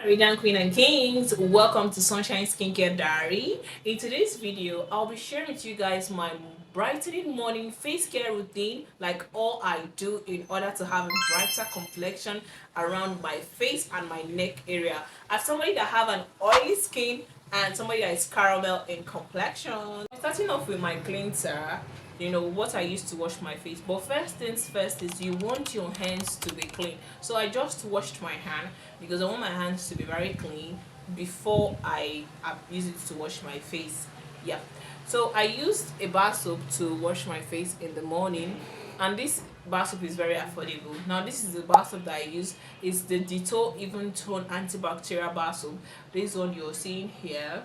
Radiant Queen and Kings, welcome to Sunshine Skincare Diary. In today's video, I'll be sharing with you guys my brightening morning face care routine, like all I do in order to have a brighter complexion around my face and my neck area. As somebody that have an oily skin and somebody that is caramel in complexion. Starting off with my cleanser, what I used to wash my face. But first things first is you want your hands to be clean. So I just washed my hand because I want my hands to be very clean before I use it to wash my face. Yeah. So I used a bar soap to wash my face in the morning, and this bar soap is very affordable. Now this is the bar soap that I use. It's the Dettol Even Tone Antibacterial Bar Soap. This one you're seeing here.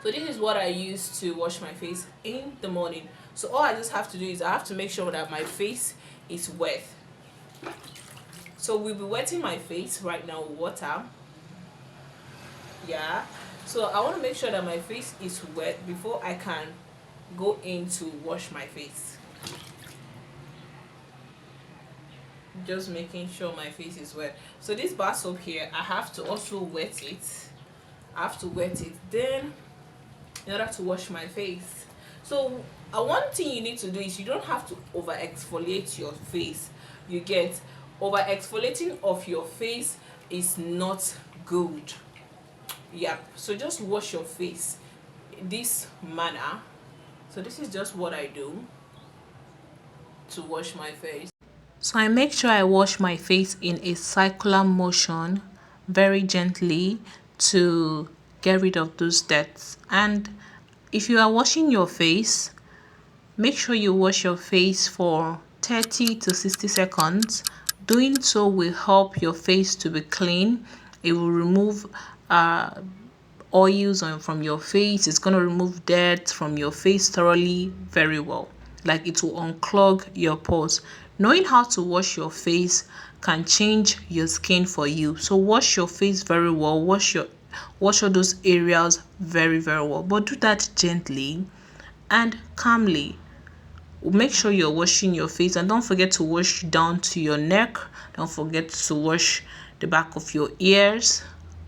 So this is what I use to wash my face in the morning. So all I just have to do is I have to make sure that my face is wet. So we'll be wetting my face right now with water. Yeah. So I want to make sure that my face is wet before I can go in to wash my face. Just making sure my face is wet. So this bar soap here, I have to also wet it. I have to wet it then in order to wash my face. So one thing you need to do is you don't have to over exfoliate your face. You get over exfoliating of your face is not good. Yeah, so just wash your face this manner. So this is just what I do to wash my face. So I make sure I wash my face in a circular motion very gently to get rid of those debts. And if you are washing your face, make sure you wash your face for 30 to 60 seconds. Doing so will help your face to be clean. It will remove oils from your face. It's going to remove dirt from your face thoroughly very well. Like it will unclog your pores. Knowing how to wash your face can change your skin for you. So wash your face very well. Wash all those areas very well. But do that gently and calmly. Make sure you're washing your face, and don't forget to wash down to your neck. Don't forget to wash the back of your ears.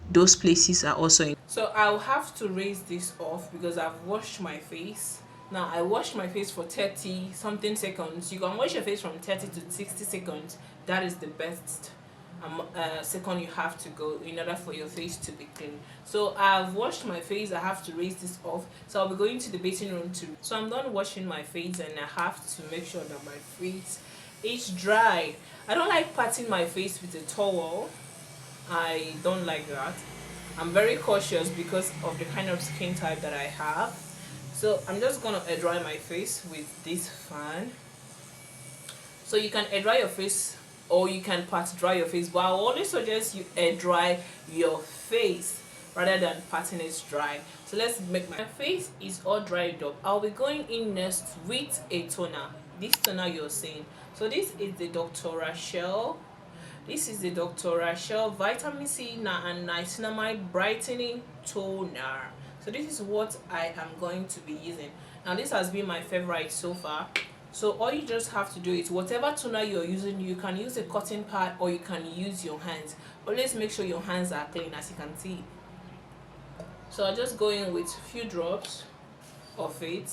Those places are also in. So I'll have to raise this off because I've washed my face. Now I washed my face for 30 something seconds. You can wash your face from 30 to 60 seconds. That is the best second you have to go in order for your face to be clean. So I've washed my face. I have to raise this off. So I'll be going to the bathing room too. So I'm done washing my face and I have to make sure that my face is dry. I don't like patting my face with a towel. I don't like that. I'm very cautious because of the kind of skin type that I have. So I'm just gonna air dry my face with this fan. So you can air dry your face or you can pat dry your face, but I always suggest you air dry your face rather than patting it dry. So let's make my face is all dried up. I'll be going in next with a toner. This toner you're seeing. So this is the Dr. Rachel. This is the Dr. Rachel Vitamin C and Niacinamide Brightening Toner. So this is what I am going to be using. Now this has been my favorite so far. So all you just have to do is whatever toner you're using, you can use a cotton pad or you can use your hands. Always make sure your hands are clean, as you can see. So I'll just go in with a few drops of it.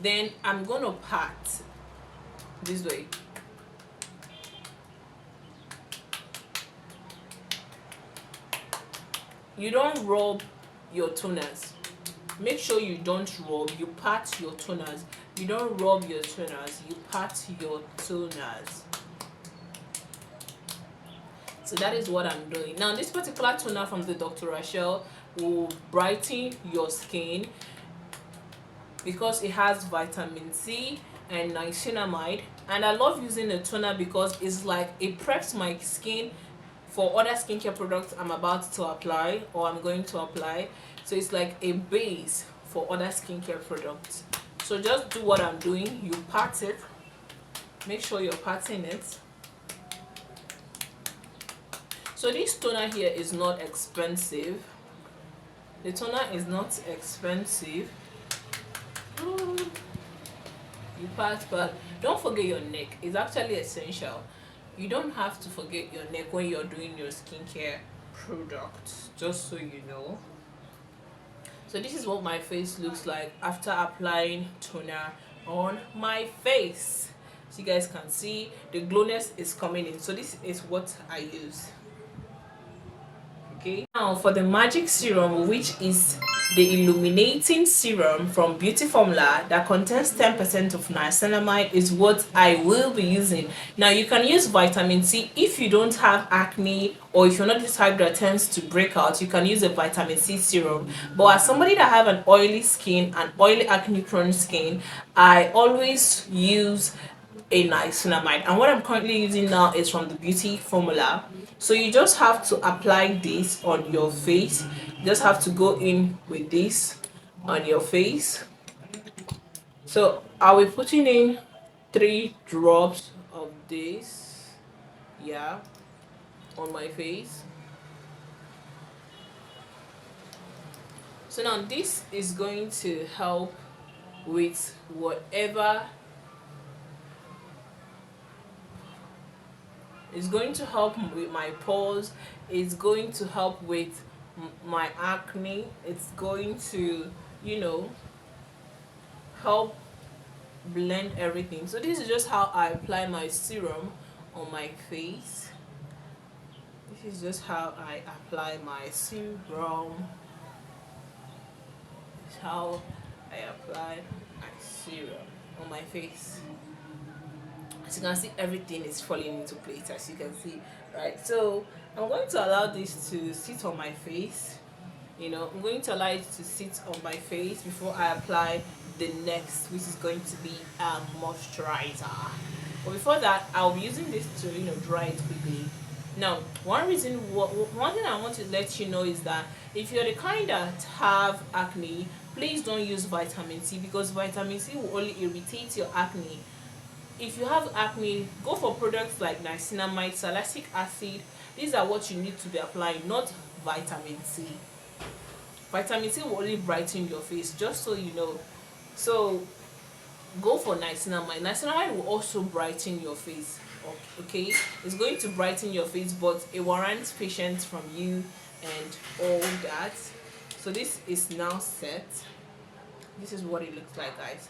Then I'm gonna pat this way. You don't rub your toners. Make sure you don't rub, you pat your toners. You don't rub your toners, you pat your toners. So that is what I'm doing. Now this particular toner from the Dr. Rachel will brighten your skin because it has vitamin C and niacinamide. And I love using the toner because it's like it preps my skin for other skincare products I'm about to apply or I'm going to apply. So it's like a base for other skincare products. So just do what I'm doing. You pat it. Make sure you're patting it. So this toner here is not expensive. The toner is not expensive. You pat, but don't forget your neck. It's actually essential. You don't have to forget your neck when you're doing your skincare product, just so you know. So this is what my face looks like after applying toner on my face. So you guys can see the glowness is coming in. So this is what I use. Okay, now for the magic serum, which is the illuminating serum from Beauty Formula that contains 10% of niacinamide, is what I will be using. Now you can use vitamin C if you don't have acne, or if you're not the type that tends to break out. You can use a vitamin C serum, but as somebody that have an oily skin and oily acne prone skin, I always use a niacinamide, and what I'm currently using now is from the Beauty Formula. So you just have to apply this on your face. You just have to go in with this on your face. So I'll be putting in 3 drops of this, yeah, on my face. So now this is going to help with whatever. It's going to help with my pores. It's going to help with my acne. It's going to, you know, help blend everything. So this is just how I apply my serum on my face. This is just how I apply my serum. This is how I apply my serum on my face. As you can see, everything is falling into place, as you can see, right? So I'm going to allow this to sit on my face. You know, I'm going to allow it to sit on my face before I apply the next, which is going to be a moisturizer. But before that, I'll be using this to, you know, dry it quickly. Now, one thing I want to let you know is that if you're the kind that have acne, please don't use vitamin C, because vitamin C will only irritate your acne. If you have acne, go for products like niacinamide, salicylic acid. These are what you need to be applying, not vitamin C. Vitamin C will only brighten your face, just so you know. So go for niacinamide. Niacinamide will also brighten your face. Okay, it's going to brighten your face, but it warrants patience from you and all that. So this is now set. This is what it looks like, guys.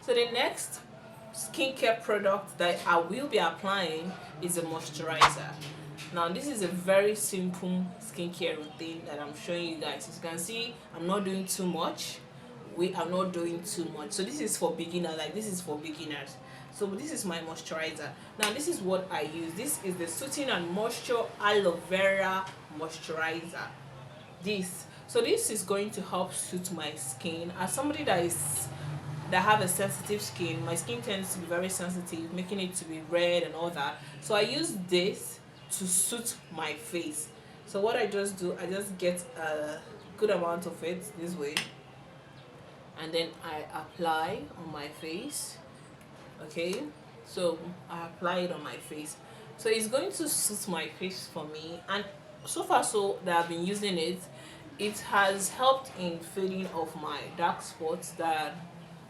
So the next skincare product that I will be applying is a moisturizer. Now this is a very simple skincare routine that I'm showing you guys. As you can see, I'm not doing too much. We are not doing too much. So this is for beginners. Like, this is for beginners. So this is my moisturizer. Now this is what I use. This is the Soothing and Moisture Aloe Vera Moisturizer. This is going to help soothe my skin. As somebody that have a sensitive skin, my skin tends to be very sensitive, making it to be red and all that. So I use this to soothe my face. So what I just do, I just get a good amount of it this way, and then I apply on my face. Okay, so I apply it on my face. So it's going to soothe my face for me, and so far so that I've been using it, it has helped in fading of my dark spots that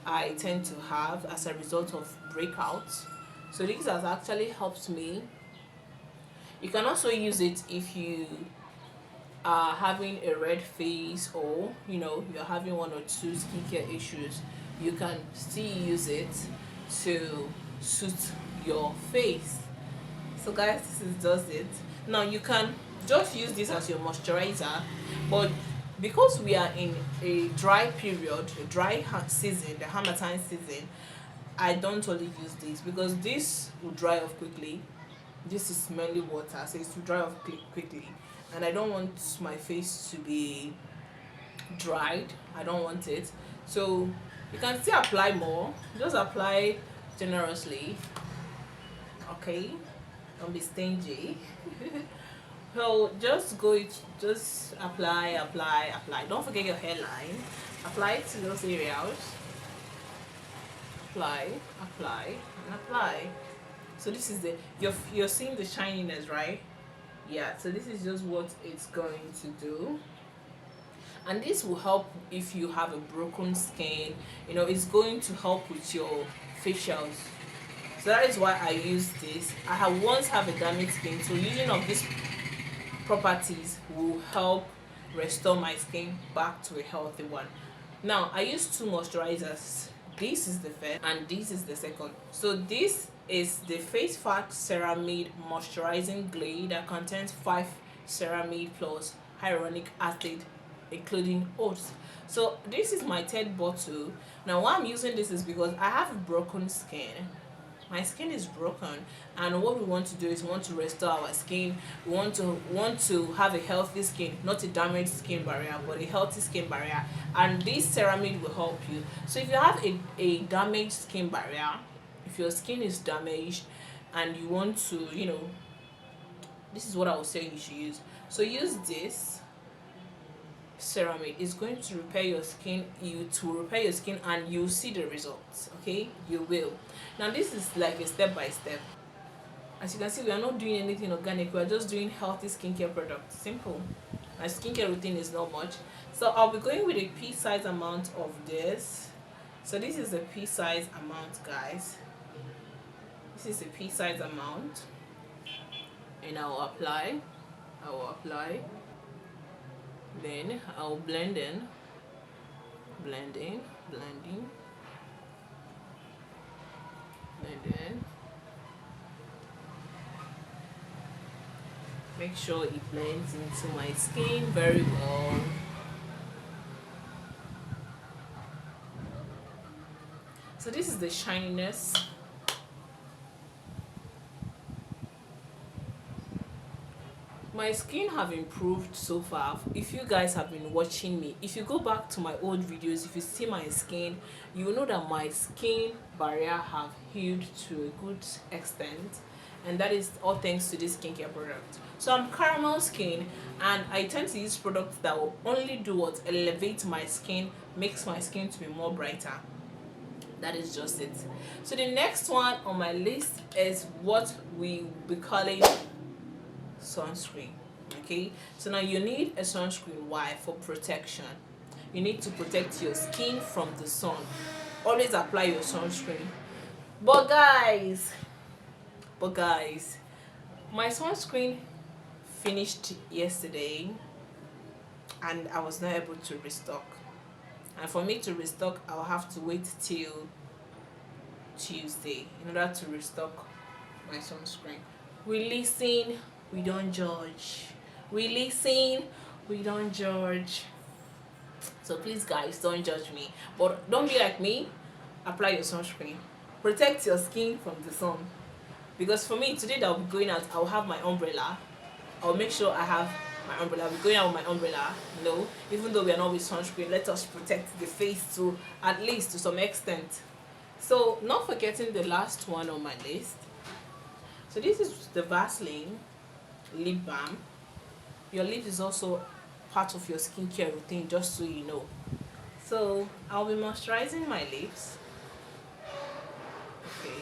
I tend to have as a result of breakouts. So this has actually helped me. You can also use it if you are having a red face, or you know, you're having 1 or 2 skincare issues. You can still use it to soothe your face. So guys, this is just it. Now you can just use this as your moisturizer, but because we are in a dry period, a dry season, the Harmattan season, I don't only use this because this will dry off quickly. This is mainly water, so it's to dry off quickly, and I don't want my face to be dried. I don't want it. So you can still apply more, just apply generously. Okay, don't be stingy. So just apply. Don't forget your hairline. Apply it to those areas. Apply, and apply. So this is you're seeing the shininess, right? Yeah, so this is just what it's going to do. And this will help if you have a broken skin. You know, it's going to help with your facials. So that is why I use this. I have once have a damaged skin, so using of this properties will help restore my skin back to a healthy one. Now I use two moisturizers. This is the first and this is the second. So this is the Face Fat Ceramide Moisturizing Glade that contains 5 ceramide plus hyaluronic acid, including oats. So this is my third bottle. Now why I'm using this is because I have broken skin. My skin is broken, and what we want to do is we want to restore our skin. We want to have a healthy skin, not a damaged skin barrier, but a healthy skin barrier, and this ceramide will help you. So if you have a damaged skin barrier, if your skin is damaged and you want to, this is what I would say you should use. So use this ceramide. Is going to repair your skin. And you'll see the results. Okay, you will. Now this is like a step by step. As you can see, we are not doing anything organic. We are just doing healthy skincare products. Simple. My skincare routine is not much, so I'll be going with a pea size amount of this. So this is a pea size amount, guys. This is a pea size amount, and I will apply. Then I'll blend in, blending, and then make sure it blends into my skin very well. So this is the shininess. My skin have improved so far. If you guys have been watching me, if you go back to my old videos, if you see my skin, you will know that my skin barrier have healed to a good extent, and that is all thanks to this skincare product. So I'm caramel skin, and I tend to use products that will only do what? Elevate my skin, makes my skin to be more brighter. That is just it. So the next one on my list is what we be calling sunscreen. Okay, so now you need a sunscreen. Why? For protection. You need to protect your skin from the sun. Always apply your sunscreen. But guys, my sunscreen finished yesterday and I was not able to restock. And for me to restock, I'll have to wait till Tuesday in order to restock my sunscreen. We listen, we don't judge. We listen, we don't judge. So please guys, don't judge me. But don't be like me. Apply your sunscreen. Protect your skin from the sun. Because for me, today that I'll be going out, I'll have my umbrella. I'll make sure I have my umbrella. I'll be going out with my umbrella. No, even though we are not with sunscreen, let us protect the face to at least to some extent. So not forgetting the last one on my list. So this is the Vaseline lip balm. Your lip is also part of your skincare routine, just so you know. So I'll be moisturizing my lips. Okay,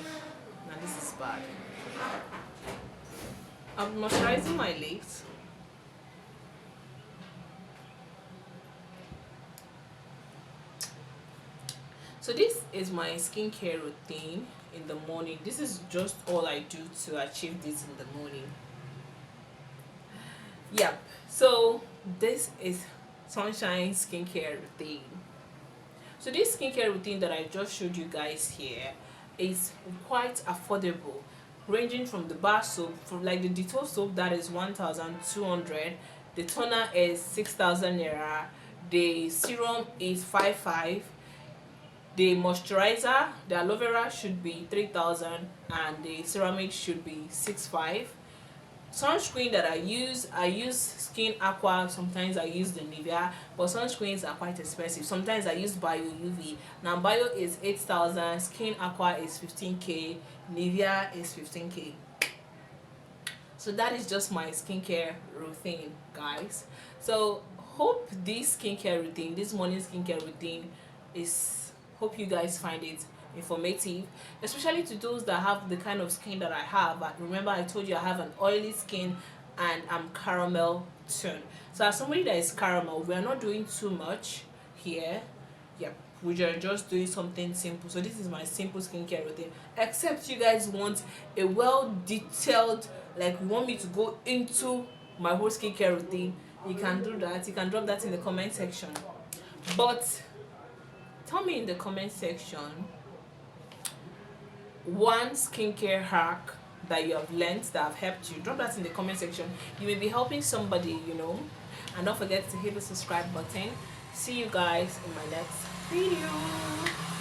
now this is bad. I'm moisturizing my lips. So this is my skincare routine in the morning. This is just all I do to achieve this in the morning. Yep, so this is Sunshine skincare routine. So this skincare routine that I just showed you guys here is quite affordable, ranging from the bar soap, from like the detox soap that is 1,200, the toner is 6,000 naira, the serum is 5,500, the moisturizer, the aloe vera should be 3,000, and the ceramide should be 6,500. Sunscreen that I use Skin Aqua. Sometimes I use the Nivea, but sunscreens are quite expensive. Sometimes I use Bio UV. Now Bio is 8,000, Skin Aqua is 15k, Nivea is 15k. So that is just my skincare routine, guys. So hope this skincare routine, this morning skincare routine hope you guys find it informative, especially to those that have the kind of skin that I have. But remember, I told you I have an oily skin and I'm caramel tone. So as somebody that is caramel, we are not doing too much here. Yep, we are just doing something simple. So this is my simple skincare routine, except you guys want a well detailed, like you want me to go into my whole skincare routine, you can do that. You can drop that in the comment section. But tell me in the comment section one skincare hack that you have learned that have helped you. Drop that in the comment section. You may be helping somebody, you know. And don't forget to hit the subscribe button. See you guys in my next video.